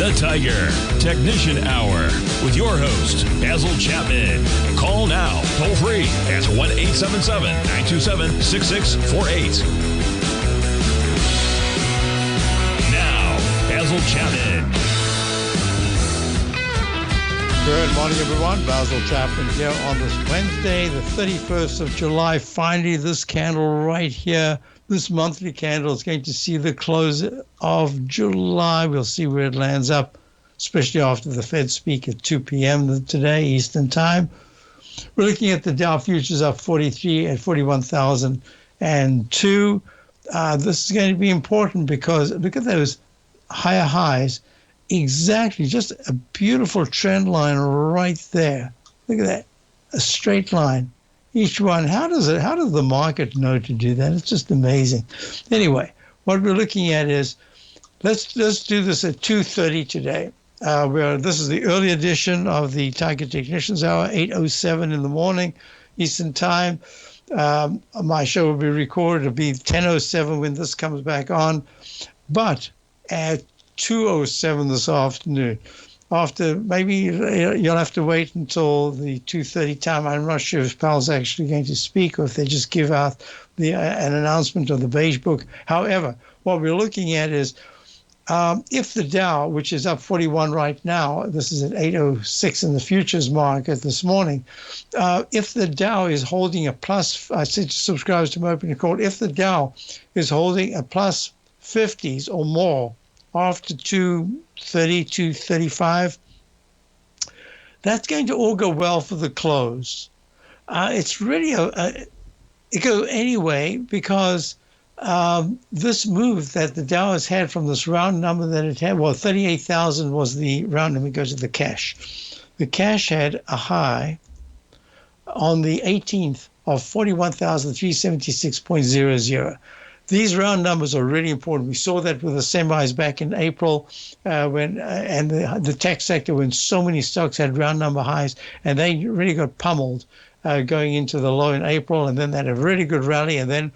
the Tiger Technician Hour with your host, Basil Chapman. Call now, toll free at 1-877-927-6648. Now, Basil Chapman. Good morning, everyone. Basil Chapman here on this Wednesday, the 31st of July. Finally, this candle right here, this monthly candle is going to see the close of July. We'll see where it lands up, especially after the Fed speak at 2 p.m. today, Eastern Time. We're looking at the Dow futures up 43 at 41,002. This is going to be important because look at those higher highs. Exactly, just a beautiful trend line right there. Look at that, a straight line. Each one, how does the market know to do that? It's just amazing. Anyway, what we're looking at is, let's do this at 2:30 today. This is the early edition of the Tiger Technicians Hour, 8:07 in the morning, Eastern Time. My show will be recorded. It'll be 10:07 when this comes back on. But at 2:07 this afternoon. After maybe you'll have to wait until the 2:30 time. I'm not sure if Powell's actually going to speak or if they just give out an announcement of the beige book. However, what we're looking at is if the Dow, which is up 41 right now, this is at 8:06 in the futures market this morning. If the Dow is holding a plus, I said subscribers to my opening call. If the Dow is holding a plus 50s or more after 2:30, 2:35, that's going to all go well for the close. It's really it go anyway because this move that the Dow has had from this round number that it had, 38,000 was the round number. Go to the cash. The cash had a high on the 18th of 41,376.00. These round numbers are really important. We saw that with the semis back in April and the tech sector when so many stocks had round number highs, and they really got pummeled going into the low in April, and then they had a really good rally, and then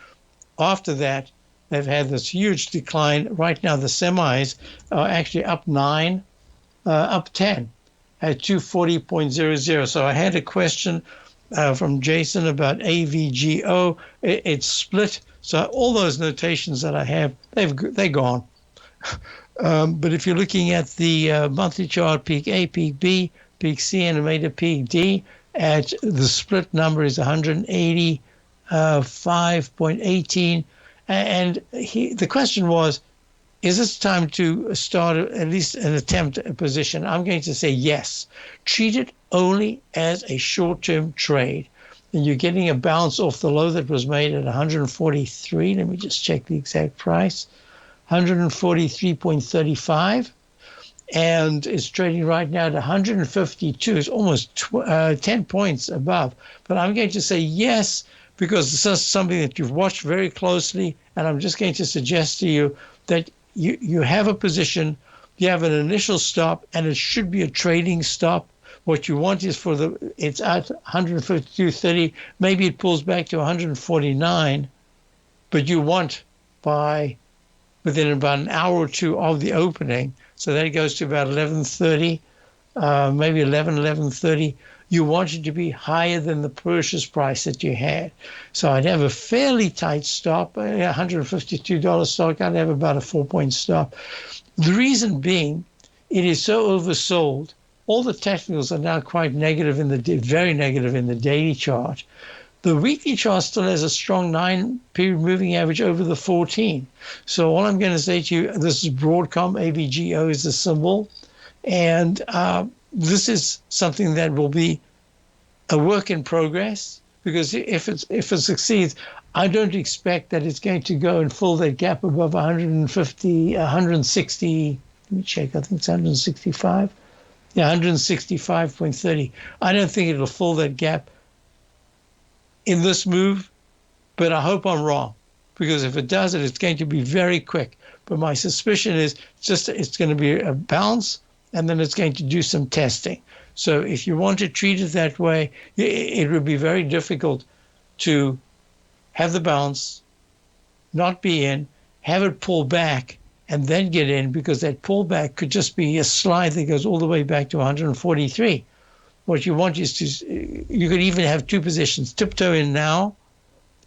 after that, they've had this huge decline. Right now, the semis are actually up 10 at 240.00. So I had a question from Jason about AVGO. It's split. So all those notations that I have, they're gone. But if you're looking at the monthly chart, peak A, peak B, peak C, and it made a peak D, at the split number is 185.18. And the question was, is this time to start at least an attempt at a position? I'm going to say yes. Treat it only as a short-term trade. And you're getting a bounce off the low that was made at 143. Let me just check the exact price. 143.35. And it's trading right now at 152. It's almost 10 points above. But I'm going to say yes, because this is something that you've watched very closely. And I'm just going to suggest to you that you have a position, you have an initial stop, and it should be a trading stop. What you want is it's at 152.30. Maybe it pulls back to 149, but you want within about an hour or two of the opening. So that goes to about 11:30, maybe 11:30. You want it to be higher than the purchase price that you had. So I'd have a fairly tight stop, $152 stock. I'd have about a 4-point stop. The reason being, it is so oversold. All the technicals are now quite negative very negative in the daily chart. The weekly chart still has a strong 9-period moving average over the 14. So all I'm going to say to you, this is Broadcom, AVGO is the symbol, and this is something that will be a work in progress, because if it succeeds, I don't expect that it's going to go and fill that gap above 150, 160. Let me check. I think it's 165. Yeah, 165.30. I don't think it'll fill that gap in this move, but I hope I'm wrong, because if it does it's going to be very quick. But my suspicion is it's going to be a bounce, and then it's going to do some testing. So if you want to treat it that way, it would be very difficult to have the bounce, not be in, have it pull back, and then get in, because that pullback could just be a slide that goes all the way back to 143. What you want is you could even have two positions, tiptoe in now,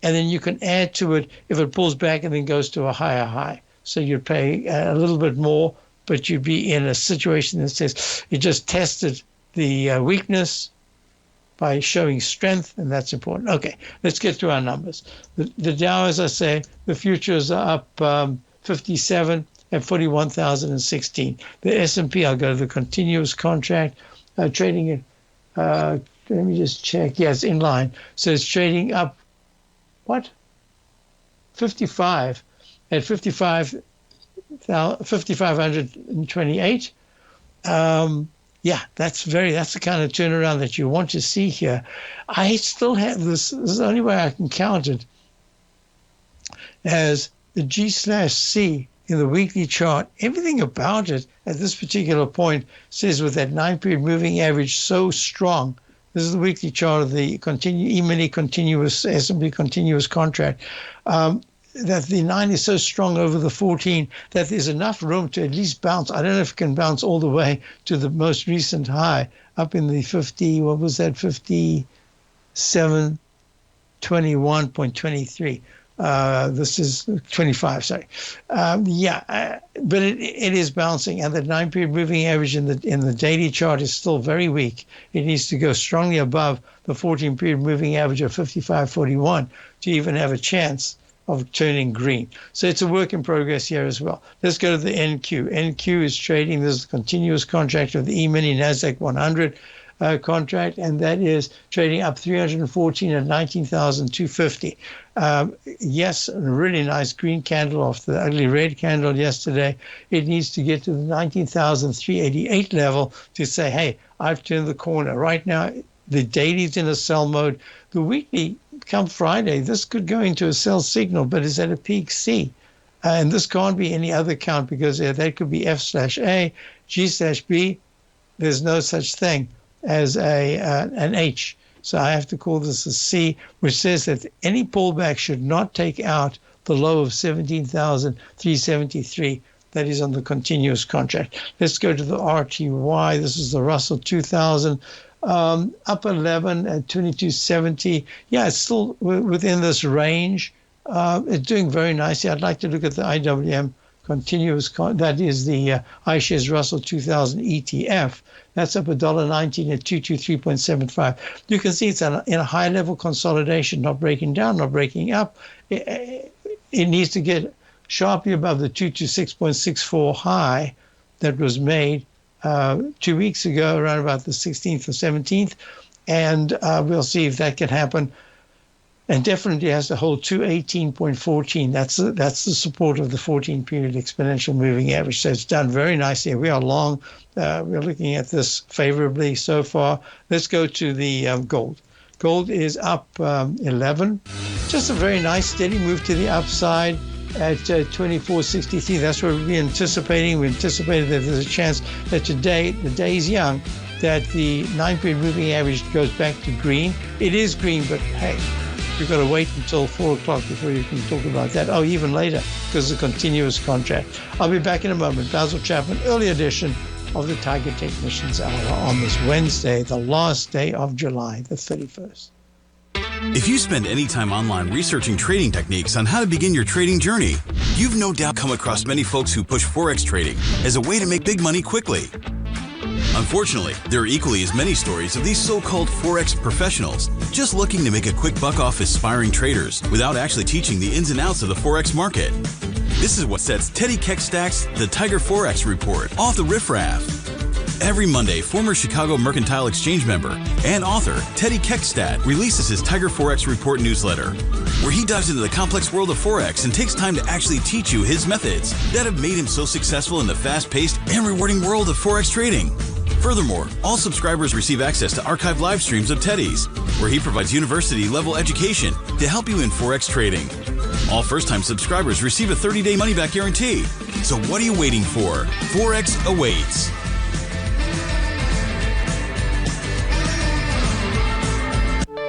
and then you can add to it if it pulls back and then goes to a higher high. So you'd pay a little bit more, but you'd be in a situation that says you just tested the weakness by showing strength, and that's important. Okay, let's get to our numbers. The Dow, as I say, the futures are up 57 at 41,016. The S&P, I'll go to the continuous contract, trading at, let me just check. Yeah, it's in line. So it's trading up, 55 at 5,528. Yeah, that's the kind of turnaround that you want to see here. I still have this is the only way I can count it, as the G/C in the weekly chart. Everything about it at this particular point says, with that 9-period moving average so strong. This is the weekly chart of the E-mini continuous S&P continuous contract. That the 9 is so strong over the 14 that there's enough room to at least bounce. I don't know if it can bounce all the way to the most recent high up in the 50, what was that, 5721.23. This is 25, sorry. But it is bouncing, and the 9-period moving average in the daily chart is still very weak. It needs to go strongly above the 14-period moving average of 55.41 to even have a chance of turning green. So it's a work in progress here as well. Let's go to the NQ. NQ is trading. This is the continuous contract of the E-mini NASDAQ 100 contract, and that is trading up 314 at 19,250. Yes, a really nice green candle off the ugly red candle yesterday. It needs to get to the 19,388 level to say, hey, I've turned the corner. Right now, the daily's in a sell mode. The weekly, come Friday, this could go into a sell signal, but it's at a peak C. And this can't be any other count, because that could be F/A, G/B. There's no such thing as an H. So I have to call this a C, which says that any pullback should not take out the low of 17,373. That is on the continuous contract. Let's go to the RTY. This is the Russell 2000. Up 11 at 2270. Yeah, it's still within this range. It's doing very nicely. I'd like to look at the IWM continuous. That is the iShares Russell 2000 ETF. That's up $1.19 at 223.75. You can see it's in a high-level consolidation, not breaking down, not breaking up. It needs to get sharply above the 226.64 high that was made 2 weeks ago, around about the 16th or 17th, and we'll see if that can happen. And definitely has to hold 218.14. That's the support of the 14-period exponential moving average. So it's done very nicely. We are long. We're looking at this favorably so far. Let's go to the gold. Gold is up 11. Just a very nice steady move to the upside at 24.63. That's what we're anticipating. We anticipated that there's a chance that today, the day is young, that the 9-period moving average goes back to green. It is green, but hey, you've got to wait until 4 o'clock before you can talk about that. Oh, even later, because of the continuous contract. I'll be back in a moment. Basil Chapman, early edition of the Tiger Technicians Hour on this Wednesday, the last day of July, the 31st. If you spend any time online researching trading techniques on how to begin your trading journey, you've no doubt come across many folks who push Forex trading as a way to make big money quickly. Unfortunately, there are equally as many stories of these so-called Forex professionals just looking to make a quick buck off aspiring traders without actually teaching the ins and outs of the Forex market. This is what sets Teddy Keckstadt's The Tiger Forex Report off the riffraff. Every Monday, former Chicago Mercantile Exchange member and author Teddy Keckstaddt releases his Tiger Forex Report newsletter, where he dives into the complex world of Forex and takes time to actually teach you his methods that have made him so successful in the fast-paced and rewarding world of Forex trading. Furthermore, all subscribers receive access to archived live streams of Teddy's, where he provides university-level education to help you in Forex trading. All first-time subscribers receive a 30-day money-back guarantee. So what are you waiting for? Forex awaits.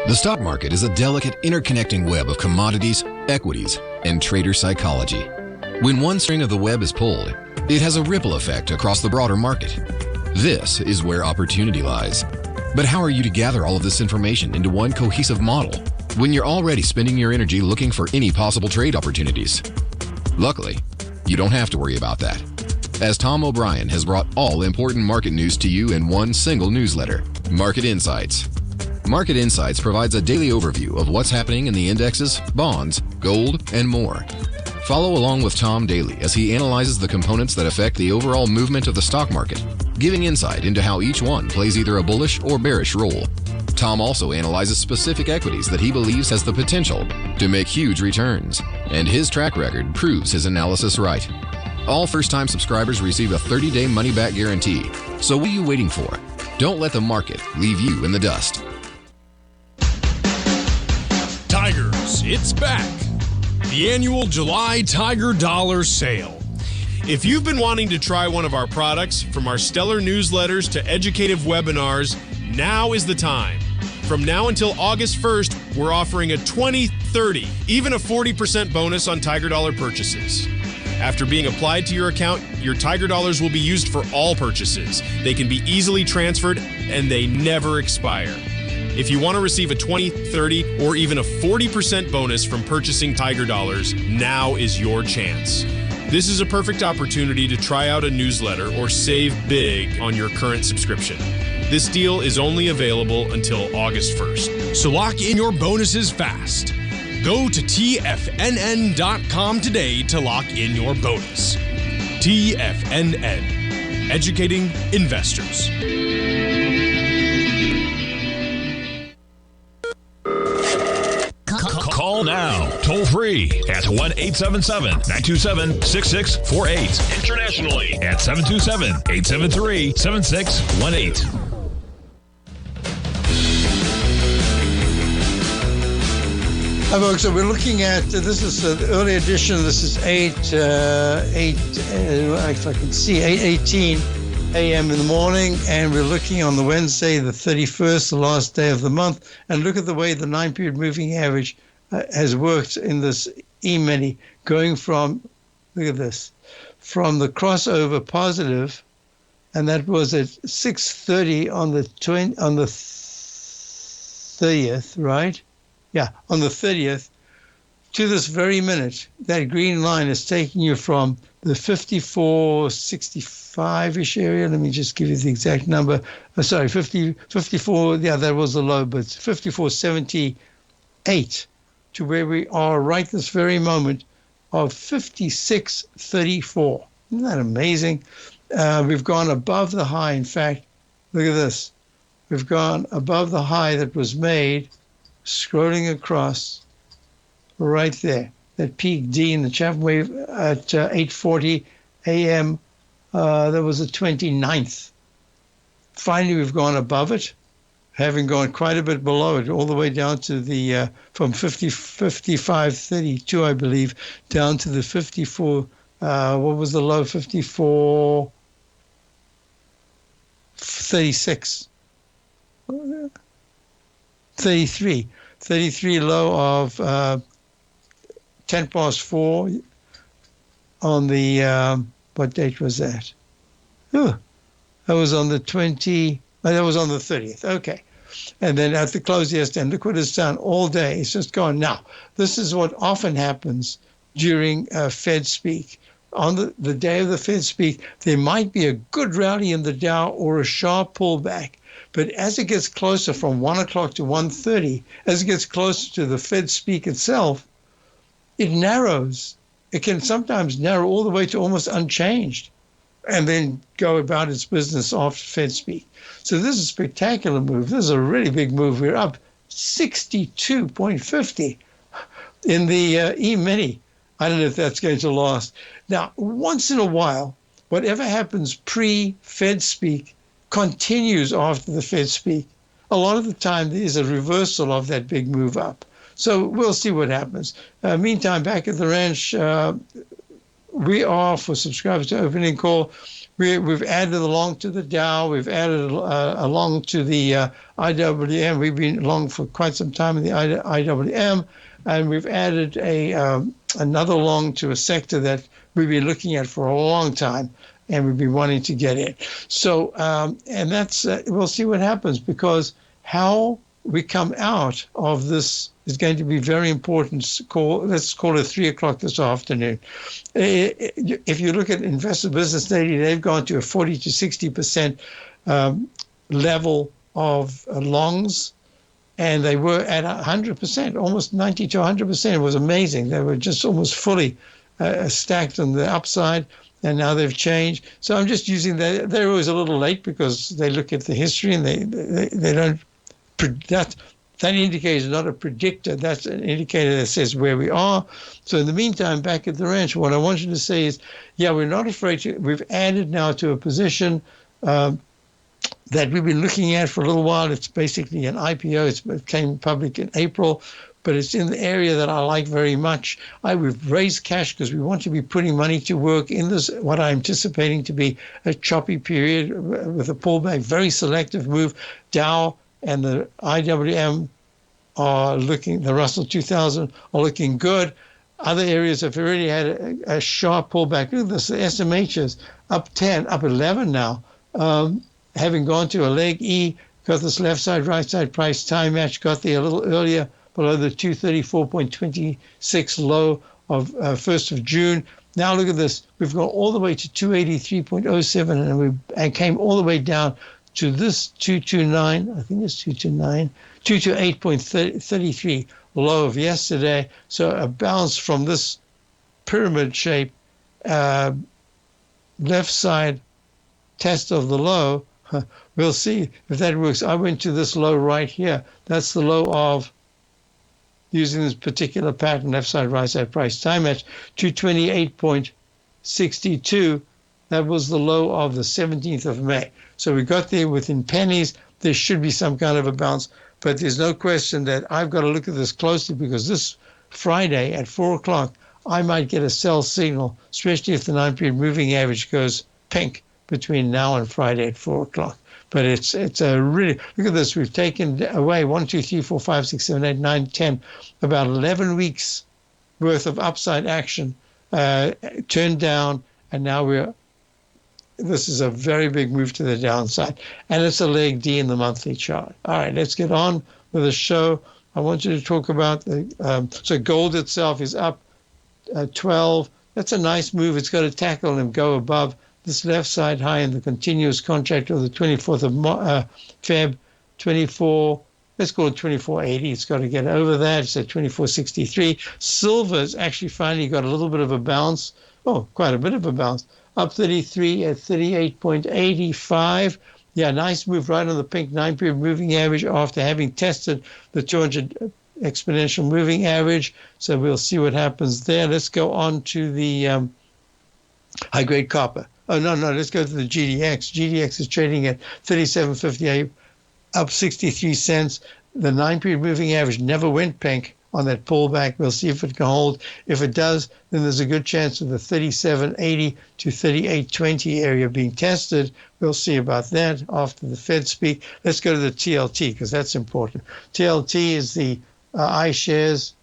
The stock market is a delicate, interconnecting web of commodities, equities, and trader psychology. When one string of the web is pulled, it has a ripple effect across the broader market. This is where opportunity lies. But how are you to gather all of this information into one cohesive model when you're already spending your energy looking for any possible trade opportunities? Luckily, you don't have to worry about that, as Tom O'Brien has brought all important market news to you in one single newsletter, Market Insights. Market Insights provides a daily overview of what's happening in the indexes, bonds, gold, and more. Follow along with Tom daily as he analyzes the components that affect the overall movement of the stock market, giving insight into how each one plays either a bullish or bearish role. Tom also analyzes specific equities that he believes has the potential to make huge returns, and his track record proves his analysis right. All first-time subscribers receive a 30-day money-back guarantee. So what are you waiting for? Don't let the market leave you in the dust. Tigers, it's back. The annual July Tiger Dollar Sale. If you've been wanting to try one of our products, from our stellar newsletters to educative webinars, now is the time. From now until August 1st, we're offering a 20, 30, even a 40% bonus on Tiger Dollar purchases. After being applied to your account, your Tiger Dollars will be used for all purchases. They can be easily transferred, and they never expire. If you want to receive a 20, 30, or even a 40% bonus from purchasing Tiger Dollars, now is your chance. This is a perfect opportunity to try out a newsletter or save big on your current subscription. This deal is only available until August 1st. So lock in your bonuses fast. Go to TFNN.com today to lock in your bonus. TFNN, educating investors. Call now, toll free at 1-877-927-6648. Internationally at 727-873-7618. Hi, folks. So we're looking at, this is the early edition. This is 8:18 a.m. in the morning, and we're looking on the Wednesday, the 31st, the last day of the month, and look at the way the 9-period moving average has worked in this E-mini, going from, look at this, from the crossover positive, and that was at 6:30 on the 30th, right? Yeah, on the 30th, to this very minute. That green line is taking you from the 54.65-ish area. Let me just give you the exact number. 54, yeah, that was the low, but 54.78 to where we are right this very moment of 56.34. Isn't that amazing? We've gone above the high. In fact, look at this. We've gone above the high that was made, scrolling across right there. That peak D in the Chapman wave at 8:40 a.m. That was the 29th. Finally, we've gone above it, having gone quite a bit below it, all the way down to the, from 55.32, I believe, down to the 54, what was the low? 54.36. 33 low of 10 past 4 on the, what date was that? Oh, that was on the 30th. Okay. And then at the close yesterday, look what it's done all day. It's just gone. Now, this is what often happens during Fed speak. On the day of the Fed speak, there might be a good rally in the Dow or a sharp pullback. But as it gets closer from 1 o'clock to 1:30, as it gets closer to the Fed speak itself, it narrows. It can sometimes narrow all the way to almost unchanged and then go about its business after Fed speak. So this is a spectacular move. This is a really big move. We're up 62.50 in the E-mini. I don't know if that's going to last. Now, once in a while, whatever happens pre-Fed speak continues after the Fed speak. A lot of the time, there is a reversal of that big move up. So we'll see what happens. Meantime, back at the ranch, we are, for subscribers to Opening Call, we've added along to the Dow. We've added along to the IWM. We've been along for quite some time in the IWM, and we've added another long to a sector that we've been looking at for a long time, and we've been wanting to get in. So, and that's, we'll see what happens, because how we come out of this is going to be very important. Let's call it 3 o'clock this afternoon. If you look at Investor Business Daily, they've gone to a 40 to 60% level of longs, and they were at 100%, almost 90 to 100%. It was amazing. They were just almost fully stacked on the upside, and now they've changed. So I'm just using that. They're always a little late because they look at the history and they don't. That indicator is not a predictor. That's an indicator that says where we are. So in the meantime, back at the ranch, what I want you to say is, yeah, we're not afraid to. We've added now to a position that we've been looking at for a little while. It's basically an IPO. It came public in April, but it's in the area that I like very much. We've raised cash because we want to be putting money to work in this, what I'm anticipating to be a choppy period with a pullback, very selective move. Dow and the IWM are looking, the Russell 2000 are looking good. Other areas have already had a sharp pullback. Look at this, the SMHs up 10, up 11 now. Having gone to a leg E, got this left side, right side price time match, got there a little earlier below the 234.26 low of 1st of June. Now look at this. We've gone all the way to 283.07 and came all the way down to this 229, I think it's 229, 228.33 low of yesterday. So a bounce from this pyramid shape left side test of the low. We'll see if that works. I went to this low right here. That's the low of, using this particular pattern, left side, right side price time match, 228.62. That was the low of the 17th of May. So we got there within pennies. There should be some kind of a bounce, but there's no question that I've got to look at this closely, because this Friday at 4 o'clock, I might get a sell signal, especially if the 9-period moving average goes pink between now and Friday at 4 o'clock. But it's a really, look at this, we've taken away 1, 2, 3, 4, 5, 6, 7, 8, 9, 10, about 11 weeks worth of upside action turned down, and now this is a very big move to the downside, and it's a leg D in the monthly chart. All right, let's get on with the show. I want you to talk about so gold itself is up 12. That's a nice move. It's got to tackle and go above this left side high in the continuous contract of the 24th of Feb, 24, let's call it 24.80. It's got to get over that. It's at 24.63. Silver's actually finally got a little bit of a bounce. Oh, quite a bit of a bounce. Up 33 at 38.85. Yeah, nice move right on the pink 9-period moving average after having tested the 200 exponential moving average. So we'll see what happens there. Let's go on to the high-grade copper. Oh, no, let's go to the GDX. GDX is trading at 37.58, up 63 cents. The 9-period moving average never went pink on that pullback. We'll see if it can hold. If it does, then there's a good chance of the 37.80 to 38.20 area being tested. We'll see about that after the Fed speak. Let's go to the TLT, because that's important. TLT is the iShares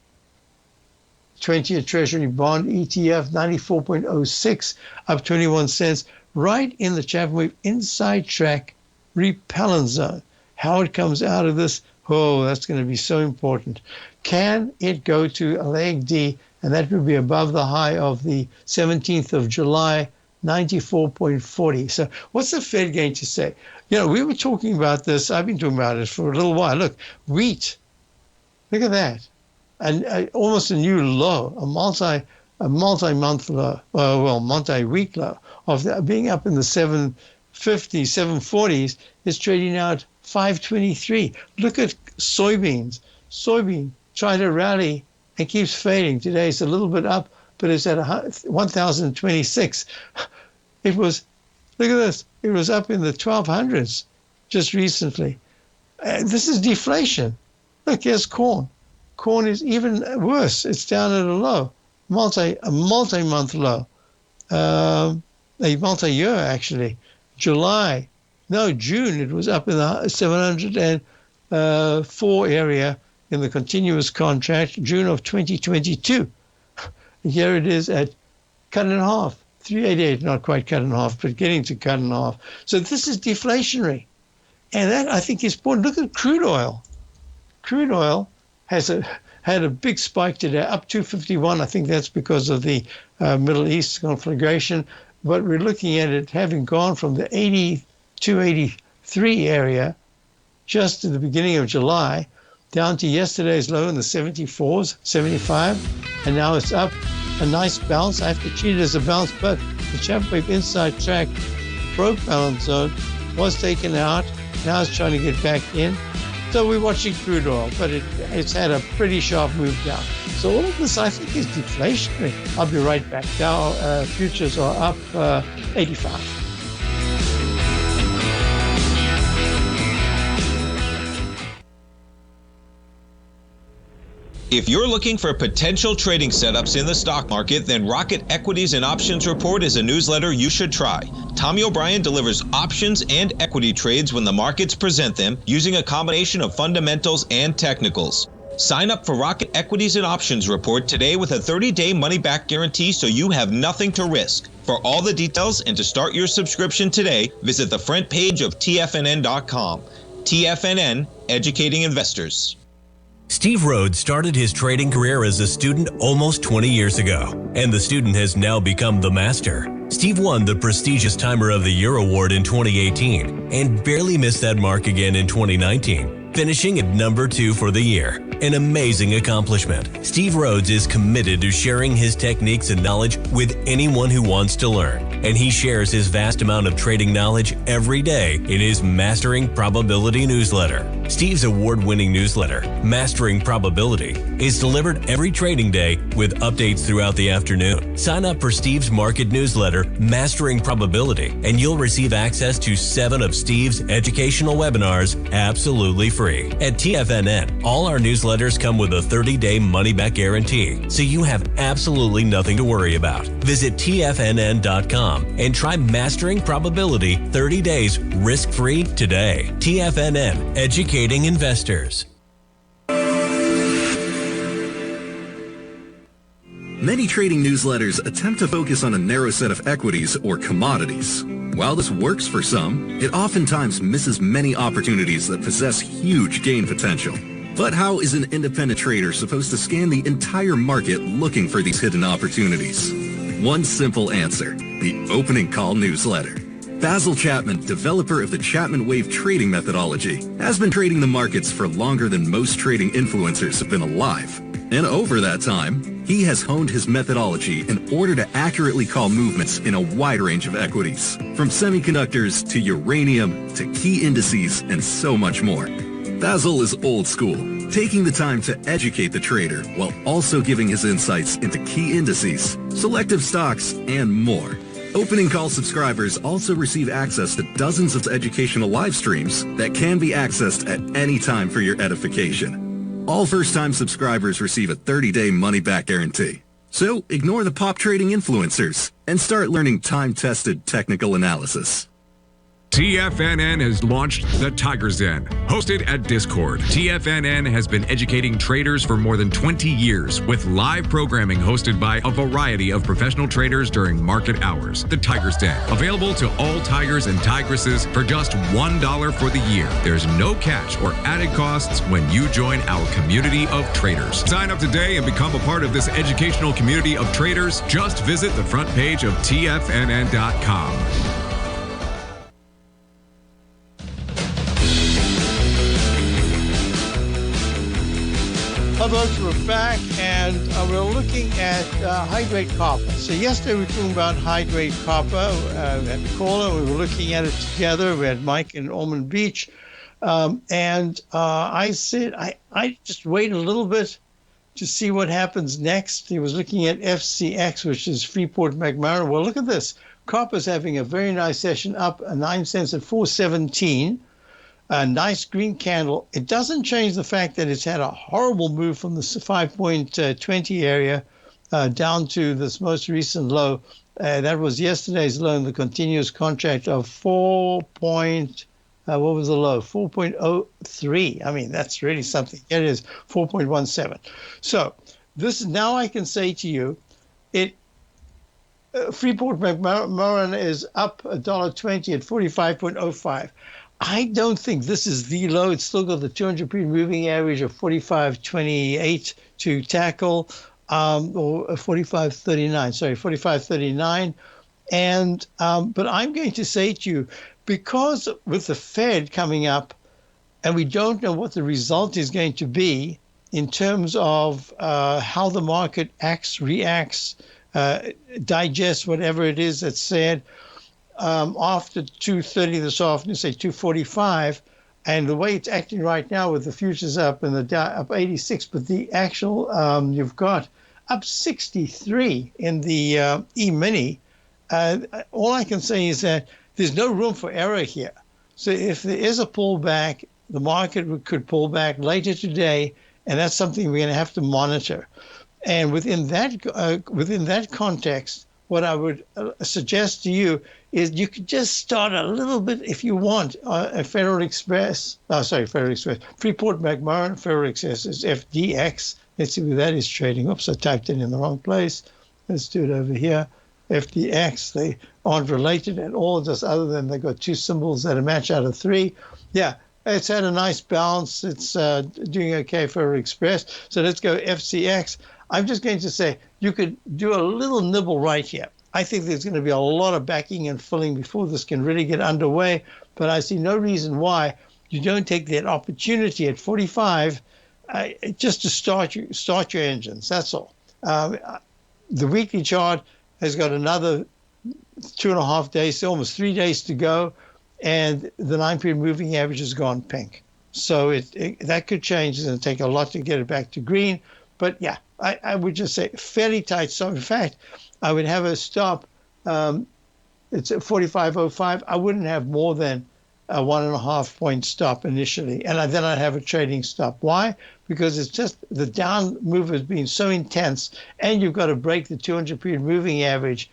20-year Treasury bond ETF, 94.06, up 21 cents, right in the Chapman Wave inside track repellent zone. How it comes out of this, oh, that's going to be so important. Can it go to a leg D, and that would be above the high of the 17th of July, 94.40. So what's the Fed going to say? You know, we were talking about this. I've been talking about it for a little while. Look, wheat, look at that. And almost a new low, a multi-month low, multi-week low of being up in the 750s, 740s, is trading out 523. Look at soybeans. Soybean tried to rally and keeps fading. Today it's a little bit up, but it's at 1,026. It was, look at this, it was up in the 1200s just recently. This is deflation. Look, here's corn. Corn is even worse. It's down at a low, a multi-month low, a multi-year actually. June, it was up in the 704 area in the continuous contract, June of 2022. Here it is at cut in half. 388, not quite cut in half, but getting to cut in half. So this is deflationary. And that, I think, is important. Look at crude oil. Crude oil has had a big spike today, up 251. I think that's because of the Middle East conflagration. But we're looking at it having gone from the 8283 area just at the beginning of July down to yesterday's low in the 74s, 75, and now it's up a nice bounce. I have to treat it as a bounce, but the Chapman inside track broke balance zone, was taken out. Now it's trying to get back in. So we're watching crude oil, but it's had a pretty sharp move down. So all of this, I think, is deflationary. I'll be right back. Dow futures are up 85. If you're looking for potential trading setups in the stock market, then Rocket Equities and Options Report is a newsletter you should try. Tommy O'Brien delivers options and equity trades when the markets present them, using a combination of fundamentals and technicals. Sign up for Rocket Equities and Options Report today with a 30-day money-back guarantee, so you have nothing to risk. For all the details and to start your subscription today, visit the front page of TFNN.com. TFNN, educating investors. Steve Rhodes started his trading career as a student almost 20 years ago, and the student has now become the master. Steve won the prestigious Timer of the Year award in 2018 and barely missed that mark again in 2019, finishing at number 2 for the year. An amazing accomplishment. Steve Rhodes is committed to sharing his techniques and knowledge with anyone who wants to learn, and he shares his vast amount of trading knowledge every day in his Mastering Probability newsletter. Steve's award-winning newsletter, Mastering Probability, is delivered every trading day with updates throughout the afternoon. Sign up for Steve's market newsletter, Mastering Probability, and you'll receive access to 7 of Steve's educational webinars absolutely free. At TFNN, all our newsletters come with a 30-day money-back guarantee, so you have absolutely nothing to worry about. Visit TFNN.com and try Mastering Probability 30 days risk-free today. TFNN, educating investors. Many trading newsletters attempt to focus on a narrow set of equities or commodities. While this works for some, it oftentimes misses many opportunities that possess huge gain potential. But how is an independent trader supposed to scan the entire market looking for these hidden opportunities? One simple answer: the opening call newsletter. Basil Chapman, developer of the Chapman Wave trading methodology, has been trading the markets for longer than most trading influencers have been alive. And over that time, he has honed his methodology in order to accurately call movements in a wide range of equities, from semiconductors to uranium to key indices and so much more. Basil is old school, taking the time to educate the trader while also giving his insights into key indices, selective stocks, and more. Opening call subscribers also receive access to dozens of educational live streams that can be accessed at any time for your edification. All first-time subscribers receive a 30-day money-back guarantee. So ignore the pop trading influencers and start learning time-tested technical analysis. TFNN has launched the Tiger's Den. Hosted at Discord, TFNN has been educating traders for more than 20 years with live programming hosted by a variety of professional traders during market hours. The Tiger's Den, available to all tigers and tigresses for just $1 for the year. There's no catch or added costs when you join our community of traders. Sign up today and become a part of this educational community of traders. Just visit the front page of TFNN.com. Hello, folks, we're back, and we're looking at high-grade copper. So yesterday we were talking about high-grade copper. We had a caller, we were looking at it together. We had Mike in Ormond Beach. And I said, I just wait a little bit to see what happens next. He was looking at FCX, which is Freeport-McMoRan. Well, look at this. Copper's having a very nice session, up 9 cents at 417. A nice green candle. It doesn't change the fact that it's had a horrible move from the 5.20 area down to this most recent low. That was yesterday's low in the continuous contract of what was the low? 4.03. I mean, that's really something. It is 4.17. So this now I can say to you, Freeport McMoran is up $1.20 at 45.05. I don't think this is the low. It's still got the 200-period moving average of 45.28 to tackle, or 45.39. Sorry, 45.39. And but I'm going to say to you, because with the Fed coming up, and we don't know what the result is going to be in terms of how the market reacts, digests whatever it is that's said. After 2:30 this afternoon, say 2:45, and the way it's acting right now with the futures up and the Dow up 86, but the actual you've got up 63 in the E-mini. All I can say is that there's no room for error here. So if there is a pullback, the market could pull back later today, and that's something we're going to have to monitor. And within that context, what I would suggest to you is you could just start a little bit, if you want, a Freeport McMoran Federal Express is FDX. Let's see where that is trading. Oops, I typed it in the wrong place. Let's do it over here. FDX, they aren't related at all, just other than they got two symbols that are match out of three. Yeah, it's had a nice bounce. It's doing okay for Express. So let's go FCX. I'm just going to say you could do a little nibble right here. I think there's going to be a lot of backing and filling before this can really get underway, but I see no reason why you don't take that opportunity at 45 just to start your engines. That's all. The weekly chart has got another 2.5 days, almost 3 days to go, and the 9-period moving average has gone pink. So that could change. It's going to take a lot to get it back to green. But yeah, I would just say fairly tight. So in fact, I would have a stop. It's at 45.05. I wouldn't have more than a 1.5 point stop initially. And then I'd have a trading stop. Why? Because it's just the down move has been so intense, and you've got to break the 200-period moving average,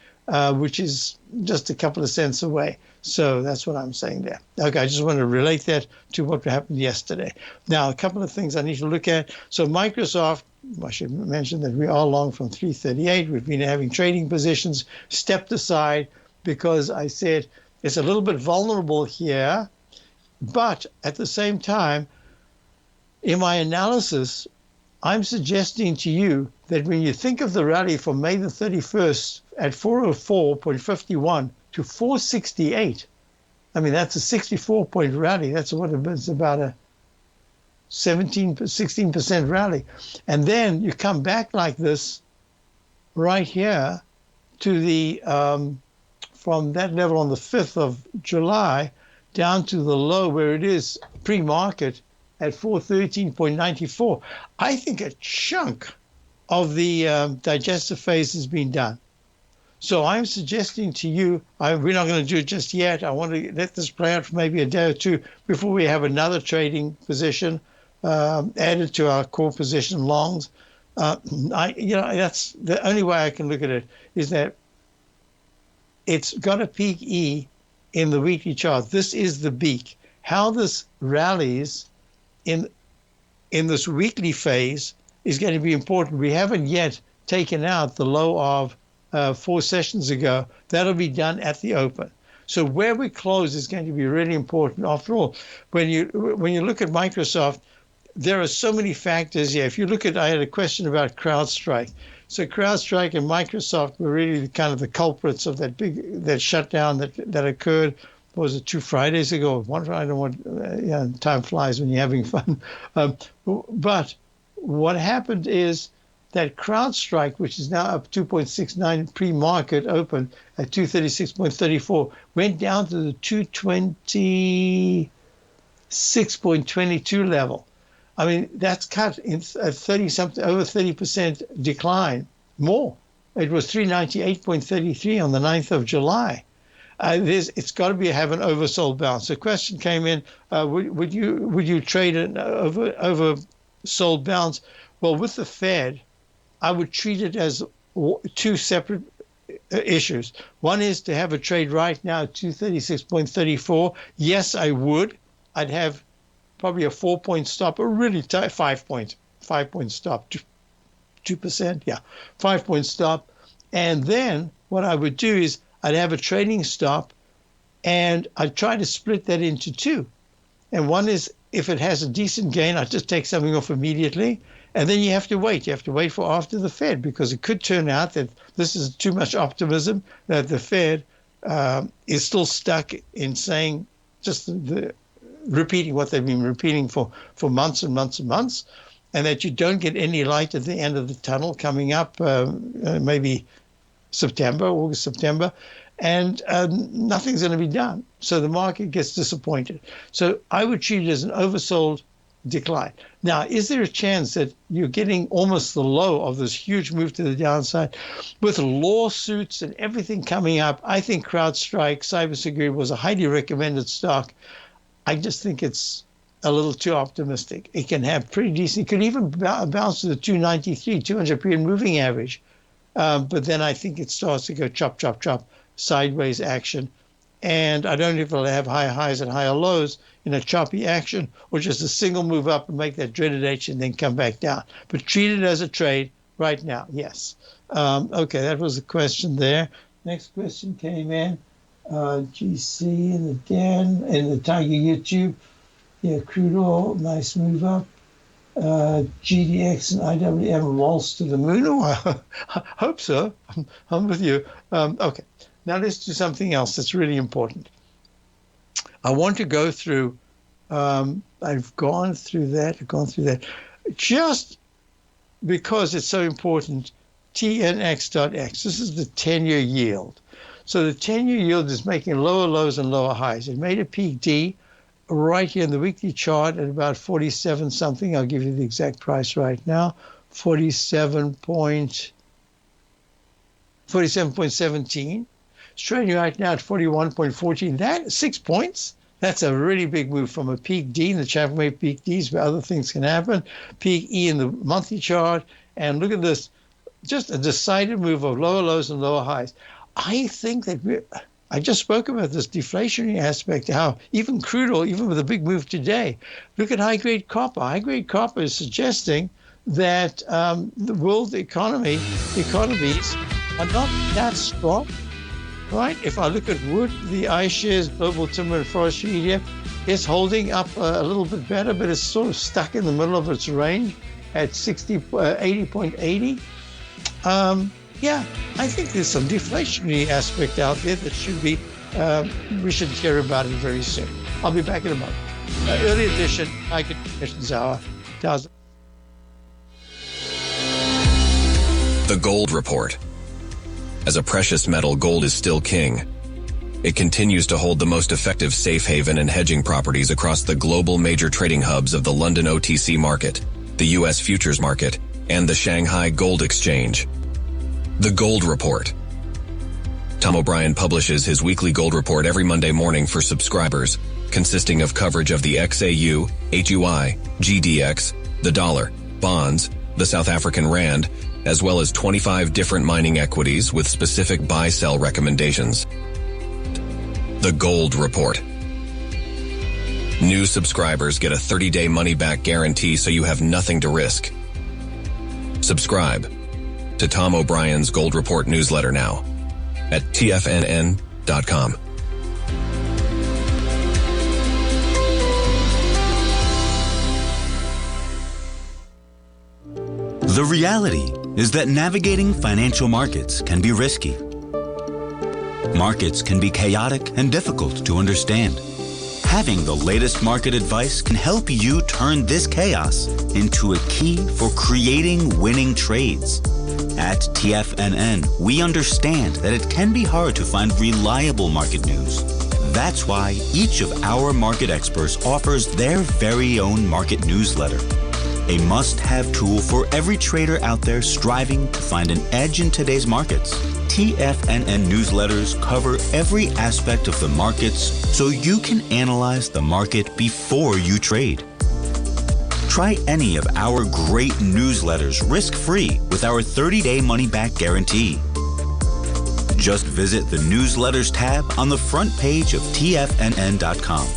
which is just a couple of cents away. So that's what I'm saying there. Okay, I just want to relate that to what happened yesterday. Now, a couple of things I need to look at. So Microsoft, I should mention that we are long from 338. We've been having trading positions stepped aside because I said it's a little bit vulnerable here. But at the same time, in my analysis, I'm suggesting to you that when you think of the rally from May the 31st at 404.51 to 468, I mean, that's a 64-point rally. That's what it is, about a 16% rally. And then you come back like this right here to the, from that level on the 5th of July down to the low where it is pre-market at 413.94. I think a chunk of the digestive phase has been done. So I'm suggesting to you, we're not going to do it just yet. I want to let this play out for maybe a day or two before we have another trading position added to our core position longs. That's the only way I can look at it, is that it's got a peak E in the weekly chart. This is the beak. How this rallies in this weekly phase is going to be important. We haven't yet taken out the low of 4 sessions ago. That'll be done at the open. So where we close is going to be really important. After all, when you look at Microsoft, there are so many factors here. If you look at, I had a question about CrowdStrike. So CrowdStrike and Microsoft were really kind of the culprits of that shutdown that occurred. Was it 2 Fridays ago? One Friday. Time flies when you're having fun. But what happened is that CrowdStrike, which is now up 2.69 pre-market open at 236.34, went down to the 226.22 level. I mean, that's cut in 30-something, over 30% decline, more. It was 398.33 on the 9th of July. It's got to have an oversold bounce. The question came in: would you trade an oversold bounce? Well, with the Fed, I would treat it as 2 separate issues. One is to have a trade right now at 236.34. Yes, I would. I'd have probably a 4-point stop, a really tight 5-point stop, 2%. Yeah, 5-point stop. And then what I would do is I'd have a trading stop, and I'd try to split that into two. And one is, if it has a decent gain, I'd just take something off immediately. And then you have to wait. You have to wait for after the Fed, because it could turn out that this is too much optimism, that the Fed is still stuck in saying just repeating what they've been repeating for months and months and months, and that you don't get any light at the end of the tunnel coming up, maybe August, September, and nothing's going to be done. So the market gets disappointed. So I would treat it as an oversold decline. Now, is there a chance that you're getting almost the low of this huge move to the downside with lawsuits and everything coming up? I think CrowdStrike, cybersecurity, was a highly recommended stock. I just think it's a little too optimistic. It can have pretty decent, it could even bounce to the 293, 200 period moving average. But then I think it starts to go chop, chop, chop, sideways action. And I don't know if it'll have higher highs and higher lows in a choppy action, or just a single move up and make that dreaded H and then come back down. But treat it as a trade right now, yes. Okay, that was the question there. Next question came in. GC in the Dan, in the Tiger YouTube. Yeah, crude oil, nice move up. GDX and IWM waltz to the moon. Oh, I hope so. I'm with you. Okay. Now let's do something else that's really important. I want to go through, I've gone through that. Just because it's so important, TNX.X. This is the 10-year yield. So the 10-year yield is making lower lows and lower highs. It made a peak D right here in the weekly chart at about 47 something. I'll give you the exact price right now. 47.17. It's trading right now at 41.14. That 6 points. That's a really big move from a peak D in the Chapman wave peak Ds, where other things can happen. Peak E in the monthly chart. And look at this, just a decided move of lower lows and lower highs. I think that I just spoke about this deflationary aspect, how even crude oil, even with a big move today, look at high-grade copper. High-grade copper is suggesting that the world economies are not that strong, right? If I look at wood, the iShares Global Timber and Forestry ETF is holding up a little bit better, but it's sort of stuck in the middle of its range at 80.80. Yeah, I think there's some deflationary aspect out there that should be, we should hear about it very soon. I'll be back in a moment. Early edition, Market Conditions Hour. The Gold Report. As a precious metal, gold is still king. It continues to hold the most effective safe haven and hedging properties across the global major trading hubs of the London OTC market, the U.S. futures market, and the Shanghai Gold Exchange. The Gold Report. Tom O'Brien publishes his weekly Gold Report every Monday morning for subscribers, consisting of coverage of the XAU, HUI, GDX, the dollar, bonds, the South African rand, as well as 25 different mining equities with specific buy-sell recommendations. The Gold Report. New subscribers get a 30-day money-back guarantee, so you have nothing to risk. Subscribe to Tom O'Brien's Gold Report newsletter now at TFNN.com. The reality is that navigating financial markets can be risky. Markets can be chaotic and difficult to understand. Having the latest market advice can help you turn this chaos into a key for creating winning trades. At TFNN, we understand that it can be hard to find reliable market news. That's why each of our market experts offers their very own market newsletter, a must-have tool for every trader out there striving to find an edge in today's markets. TFNN newsletters cover every aspect of the markets so you can analyze the market before you trade. Try any of our great newsletters risk-free with our 30-day money-back guarantee. Just visit the Newsletters tab on the front page of TFNN.com.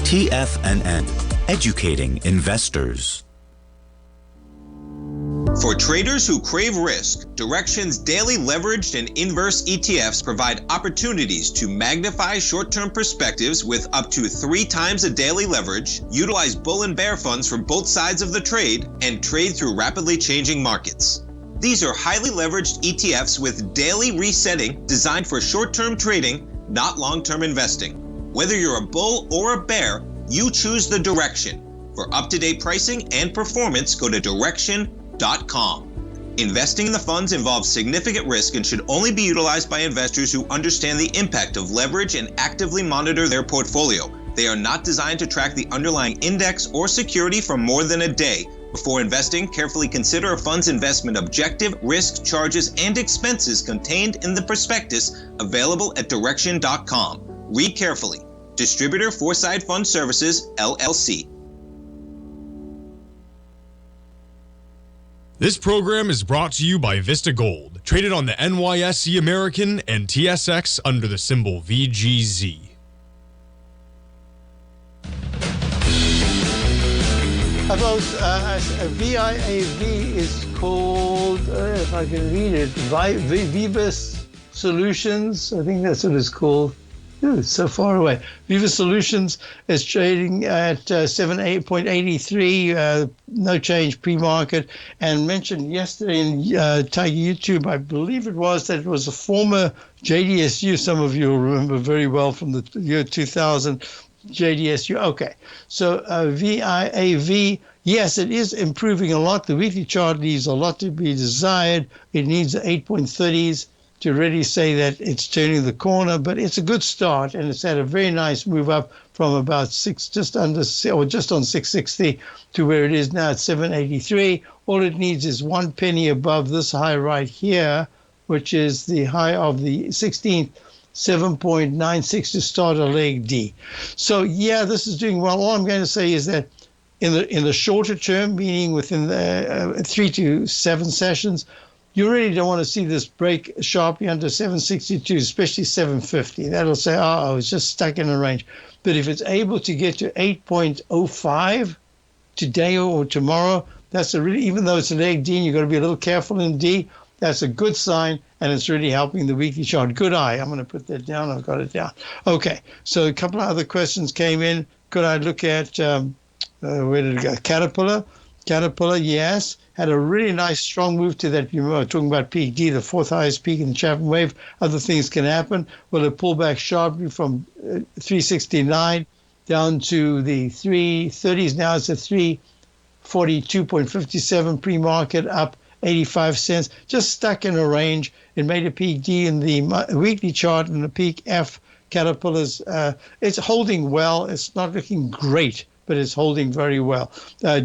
TFNN, educating investors. For traders who crave risk, Direxion's daily leveraged and inverse ETFs provide opportunities to magnify short-term perspectives with up to 3 times a daily leverage, utilize bull and bear funds from both sides of the trade, and trade through rapidly changing markets. These are highly leveraged ETFs with daily resetting designed for short-term trading, not long-term investing. Whether you're a bull or a bear, you choose the Direxion. For up-to-date pricing and performance, go to Direxion.com. Investing in the funds involves significant risk and should only be utilized by investors who understand the impact of leverage and actively monitor their portfolio. They are not designed to track the underlying index or security for more than a day. Before investing, carefully consider a fund's investment objective, risk, charges, and expenses contained in the prospectus available at Direxion.com. Read carefully. Distributor Foreside Fund Services, LLC. This program is brought to you by Vista Gold, traded on the NYSE American and TSX under the symbol VGZ. About VIAV is called, if I can read it, Vivus Solutions. I think that's what it's called. Ooh, it's so far away. Viva Solutions is trading at 78.83, no change pre-market, and mentioned yesterday in Tiger YouTube, I believe it was, that it was a former JDSU. Some of you will remember very well from the year 2000 JDSU. Okay, so VIAV, yes, it is improving a lot. The weekly chart leaves a lot to be desired. It needs the 8.30s to really say that it's turning the corner, but it's a good start, and it's had a very nice move up from about just on 660 to where it is now at 783. All it needs is 1 penny above this high right here, which is the high of the 16th, 7.96 to start a leg D. So yeah, this is doing well. All I'm going to say is that in the shorter term, meaning within the 3 to 7 sessions, you really don't want to see this break sharply under 762, especially 750. That'll say, oh, it's just stuck in a range. But if it's able to get to 8.05 today or tomorrow, that's a really, even though it's a leg D, and you've got to be a little careful in D, that's a good sign, and it's really helping the weekly chart. Good eye. I'm going to put that down. I've got it down. Okay, so a couple of other questions came in. Could I look at, where did it go? Caterpillar, yes. Had a really nice strong move to that. You were talking about peak D, the 4th highest peak in the Chapman wave. Other things can happen. Will it pull back sharply from 369 down to the 330s? Now it's at 342.57 pre-market, up 85 cents. Just stuck in a range. It made a peak D in the weekly chart and a peak F. Caterpillar's, it's holding well. It's not looking great, but it's holding very well.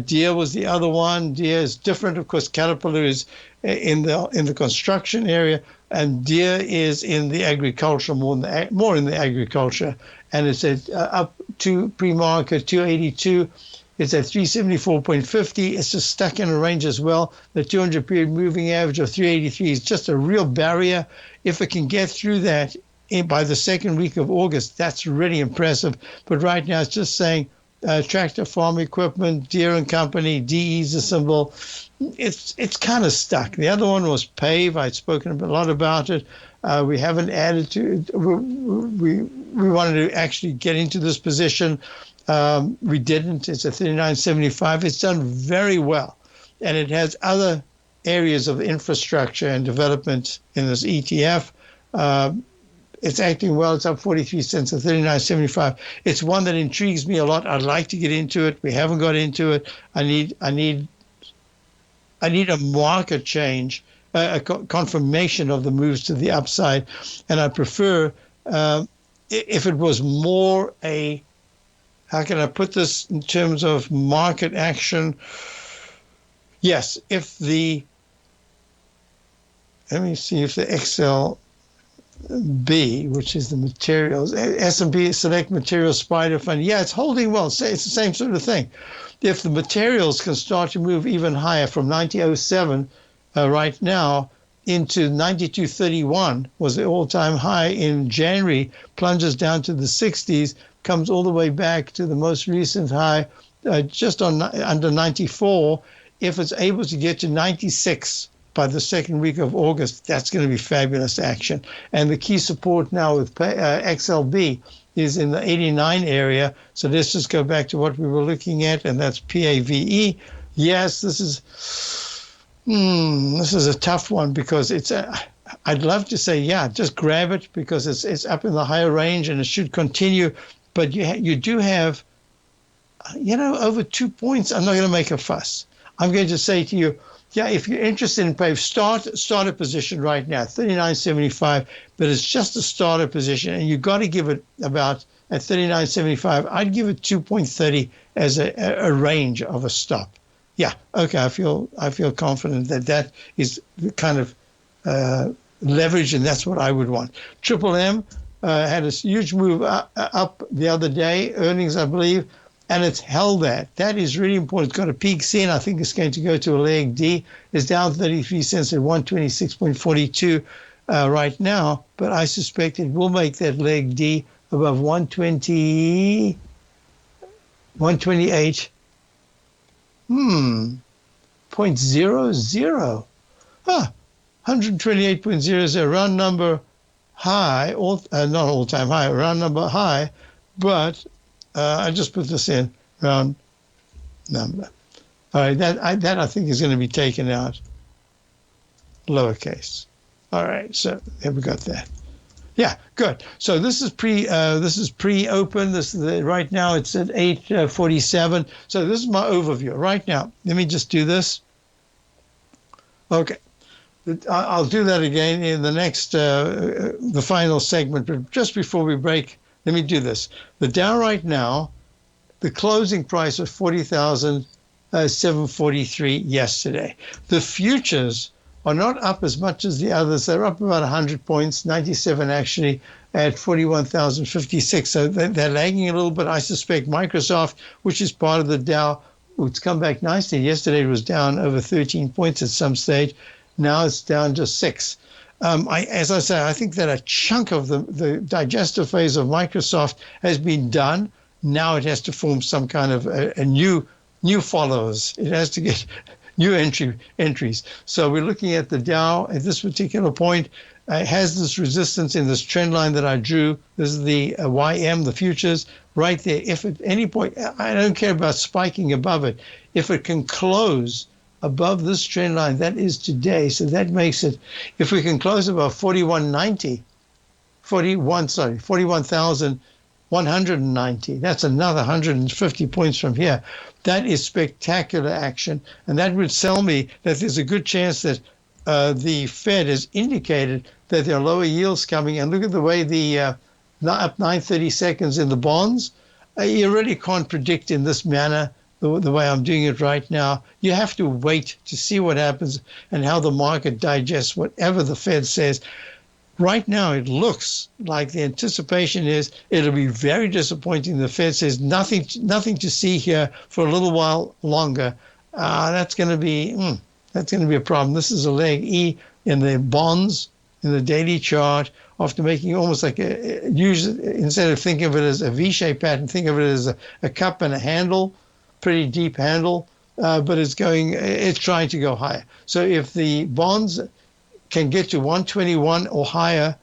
Deere was the other one. Deere is different, of course. Caterpillar is in the construction area, and Deere is in the agriculture, more in the agriculture. And it's at up to pre-market 282. It's at 374.50. It's just stuck in a range as well. The 200-period moving average of 383 is just a real barrier. If it can get through that by the second week of August, that's really impressive. But right now, it's just saying, tractor farm equipment, Deere and Company, DE is the symbol. It's kind of stuck. The other one was PAVE. I'd spoken a lot about it. We haven't added to it. We wanted to actually get into this position. We didn't. It's a 39.75. It's done very well, and it has other areas of infrastructure and development in this ETF. It's acting well. It's up 43 cents at 39.75. It's one that intrigues me a lot. I'd like to get into it. We haven't got into it. I need a market change, a confirmation of the moves to the upside, and I prefer if it was more a, how can I put this in terms of market action? Yes, if the, let me see if the XLB, which is the materials, S&P Select Materials Spider Fund, yeah, it's holding well. It's the same sort of thing. If the materials can start to move even higher from 90.07 right now into 92.31 was the all-time high in January, plunges down to the 60s, comes all the way back to the most recent high just under 94. if it's able to get to 96 by the second week of August, that's going to be fabulous action. And the key support now with XLB is in the 89 area. So let's just go back to what we were looking at, and that's PAVE. Yes, this is a tough one because I'd love to say, yeah, just grab it because it's up in the higher range and it should continue. But you do have, over 2 points. I'm not going to make a fuss. I'm going to say to you, yeah, if you're interested in PAVE, start a position right now, 39.75, but it's just a starter position, and you've got to give it about at 39.75. I'd give it 2.30 as a range of a stop. Yeah, okay, I feel confident that is the kind of leverage, and that's what I would want. Triple M had a huge move up the other day, earnings, I believe, and it's held that. That is really important. It's got a peak C, and I think it's going to go to a leg D. It's down 33 cents at 126.42 right now, but I suspect it will make that leg D above 128. 0.00. 128.00, round number high, not all-time high, round number high, but I just put this in, round number. All right, that I think is going to be taken out, lowercase. All right, so there we got that. Yeah, good. So this is pre-open. Right now it's at 8:47. So this is my overview. Right now, let me just do this. Okay, I'll do that again in the next, the final segment. But just before we break, let me do this. The Dow right now, the closing price was 40,743 yesterday. The futures are not up as much as the others. They're up about 100 points, 97 actually, at 41,056. So they're lagging a little bit. I suspect Microsoft, which is part of the Dow, it's come back nicely. Yesterday it was down over 13 points at some stage. Now it's down just 6. As I say, I think that a chunk of the digestive phase of Microsoft has been done. Now it has to form some kind of a new followers. It has to get new entries. So we're looking at the Dow at this particular point. It has this resistance in this trend line that I drew. This is the YM, the futures, right there. If at any point, I don't care about spiking above it. If it can close above this trend line, that is today. So that makes it, if we can close above 41,190, that's another 150 points from here. That is spectacular action. And that would tell me that there's a good chance that the Fed has indicated that there are lower yields coming. And look at the way the up 930 seconds in the bonds. You really can't predict in this manner the way I'm doing it right now. You have to wait to see what happens and how the market digests whatever the Fed says. Right now, it looks like the anticipation is it'll be very disappointing. The Fed says nothing to see here for a little while longer. That's going to be a problem. This is a leg E in the bonds in the daily chart. After making almost like instead of thinking of it as a V-shaped pattern, think of it as a cup and a handle, pretty deep handle, but it's trying to go higher. So if the bonds can get to 121 or higher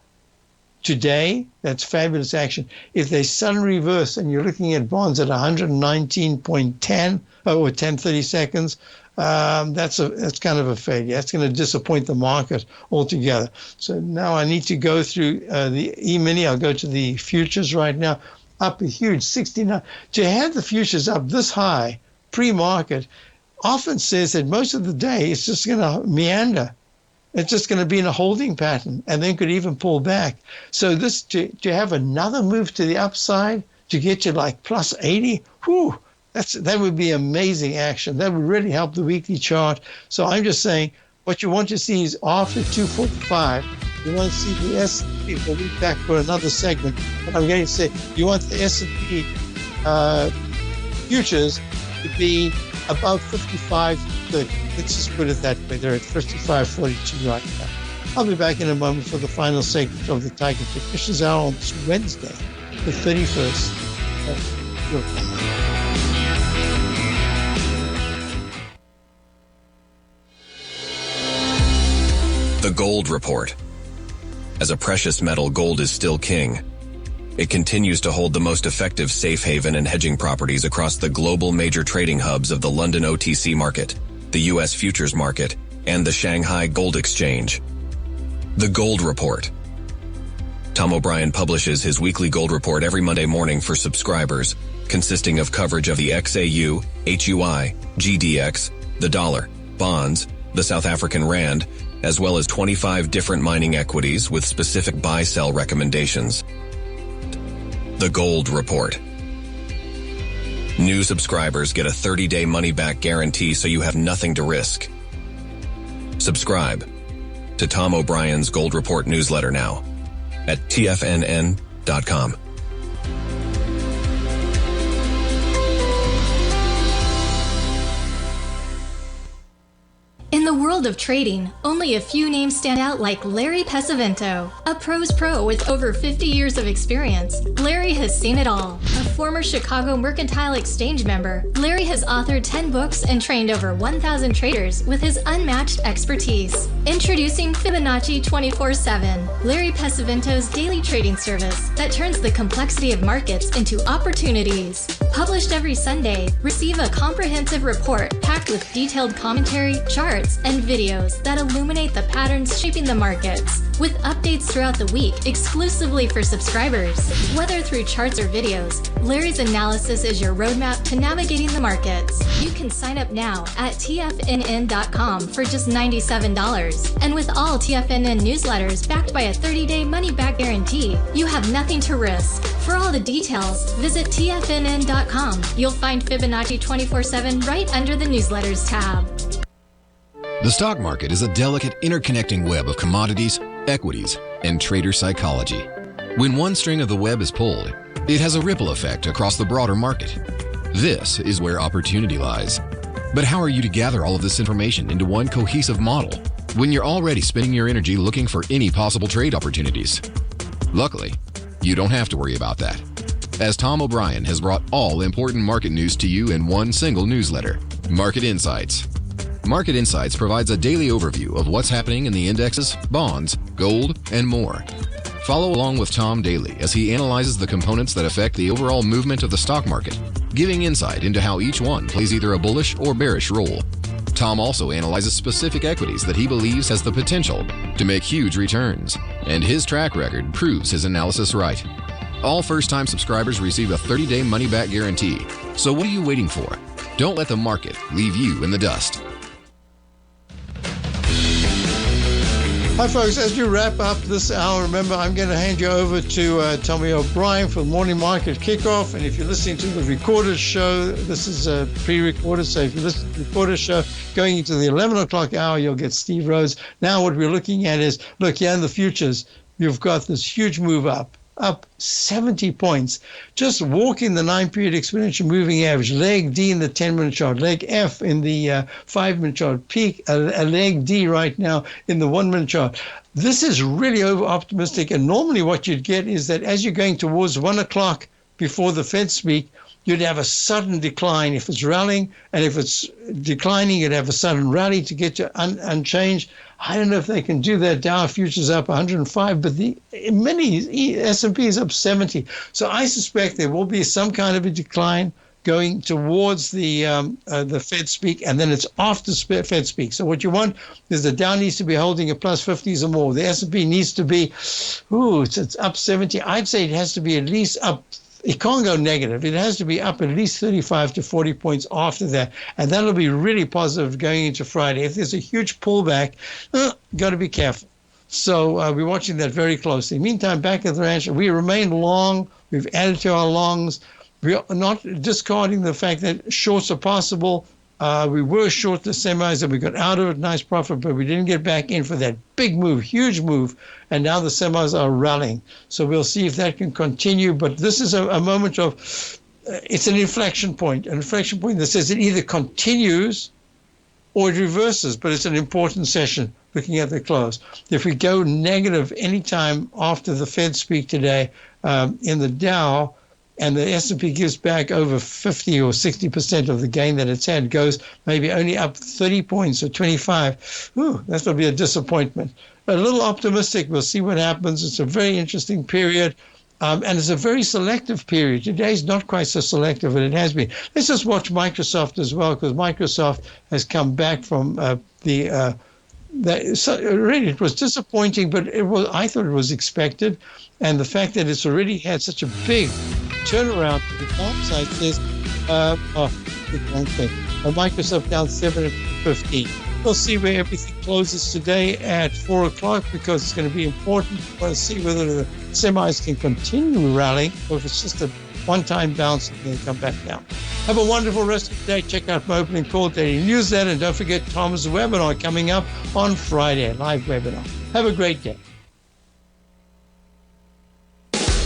today, that's fabulous action. If they suddenly reverse and you're looking at bonds at 119.10 or 10-30 seconds, that's kind of a failure. That's going to disappoint the market altogether. So now I need to go through the E-mini. I'll go to the futures right now. Up a huge 69. To have the futures up this high pre-market often says that most of the day it's just going to meander. It's just going to be in a holding pattern and then could even pull back. So this to have another move to the upside to get you like plus 80, that would be amazing action. That would really help the weekly chart. So I'm just saying what you want to see is after 245, you want to see the S&P. We'll be back for another segment. But I'm going to say you want the S&P futures to be above 55.30. Let's just put it that way. They're at 55.42 right now. I'll be back in a moment for the final segment of the Tiger Technicians Hour on this Wednesday, the 31st of November. The Gold Report. As a precious metal, gold is still king. It continues to hold the most effective safe haven and hedging properties across the global major trading hubs of the London OTC market, the U.S. futures market, and the Shanghai Gold Exchange. The Gold Report. Tom O'Brien publishes his weekly gold report every Monday morning for subscribers, consisting of coverage of the XAU, HUI, GDX, the dollar, bonds, the South African rand, as well as 25 different mining equities with specific buy-sell recommendations. The Gold Report. New subscribers get a 30-day money-back guarantee, so you have nothing to risk. Subscribe to Tom O'Brien's Gold Report newsletter now at TFNN.com. In the world of trading, only a few names stand out like Larry Pesavento. A pro's pro with over 50 years of experience, Larry has seen it all. A former Chicago Mercantile Exchange member, Larry has authored 10 books and trained over 1,000 traders with his unmatched expertise. Introducing Fibonacci 24/7, Larry Pesavento's daily trading service that turns the complexity of markets into opportunities. Published every Sunday, receive a comprehensive report packed with detailed commentary, charts, and videos that illuminate the patterns shaping the markets, with updates throughout the week exclusively for subscribers. Whether through charts or videos, Larry's analysis is your roadmap to navigating the markets. You can sign up now at TFNN.com for just $97. And with all TFNN newsletters backed by a 30-day money-back guarantee, you have nothing to risk. For all the details, visit TFNN.com. You'll find Fibonacci 24/7 right under the newsletters tab. The stock market is a delicate, interconnecting web of commodities, equities, and trader psychology. When one string of the web is pulled, it has a ripple effect across the broader market. This is where opportunity lies. But how are you to gather all of this information into one cohesive model when you're already spending your energy looking for any possible trade opportunities? Luckily, you don't have to worry about that, as Tom O'Brien has brought all important market news to you in one single newsletter, Market Insights. Market Insights provides a daily overview of what's happening in the indexes, bonds, gold, and more. Follow along with Tom daily as he analyzes the components that affect the overall movement of the stock market, giving insight into how each one plays either a bullish or bearish role. Tom also analyzes specific equities that he believes has the potential to make huge returns, and his track record proves his analysis right. All first-time subscribers receive a 30-day money-back guarantee. So what are you waiting for? Don't let the market leave you in the dust. Hi folks, as we wrap up this hour, remember I'm going to hand you over to Tommy O'Brien for the Morning Market Kickoff. And if you're listening to the recorded show, this is pre-recorded, so if you listen to the recorded show going into the 11 o'clock hour, you'll get Steve Rhodes. Now what we're looking at is, look, here in the futures, you've got this huge move up 70 points. Just walking the 9-period exponential moving average, leg D in the 10-minute chart, leg F in the 5-minute chart, peak, a leg D right now in the 1-minute chart. This is really over-optimistic, and normally what you'd get is that as you're going towards 1 o'clock before the Fed speak, you'd have a sudden decline if it's rallying, and if it's declining, you'd have a sudden rally to get you unchanged. I don't know if they can do that. Dow futures up 105, but the many S&P is up 70. So I suspect there will be some kind of a decline going towards the Fed speak, and then it's after Fed speak. So what you want is the Dow needs to be holding a plus 50s or more. The S&P needs to be, it's up 70. I'd say it has to be at least up. It can't go negative. It has to be up at least 35 to 40 points after that. And that'll be really positive going into Friday. If there's a huge pullback, got to be careful. So we're watching that very closely. Meantime, back at the ranch, we remain long. We've added to our longs. We are not discarding the fact that shorts are possible. We were short the semis and we got out of it, nice profit, but we didn't get back in for that big move, huge move, and now the semis are rallying. So we'll see if that can continue, but this is a moment of, it's an inflection point that says it either continues or it reverses, but it's an important session looking at the close. If we go negative anytime after the Fed speak today in the Dow, and the S&P gives back over 50 or 60% of the gain that it's had, goes maybe only up 30 points or 25, that will be a disappointment. A little optimistic. We'll see what happens. It's a very interesting period. And it's a very selective period. Today's not quite so selective as it has been. Let's just watch Microsoft as well, because Microsoft has come back from really, it was disappointing, but I thought it was expected. And the fact that it's already had such a big turnaround to the downside says, Microsoft down 7.15. We'll see where everything closes today at 4 o'clock, because it's going to be important to see whether the semis can continue rallying or if it's just a one-time bounce and then come back down. Have a wonderful rest of the day. Check out my opening call daily newsletter, and don't forget Tom's webinar coming up on Friday, live webinar. Have a great day.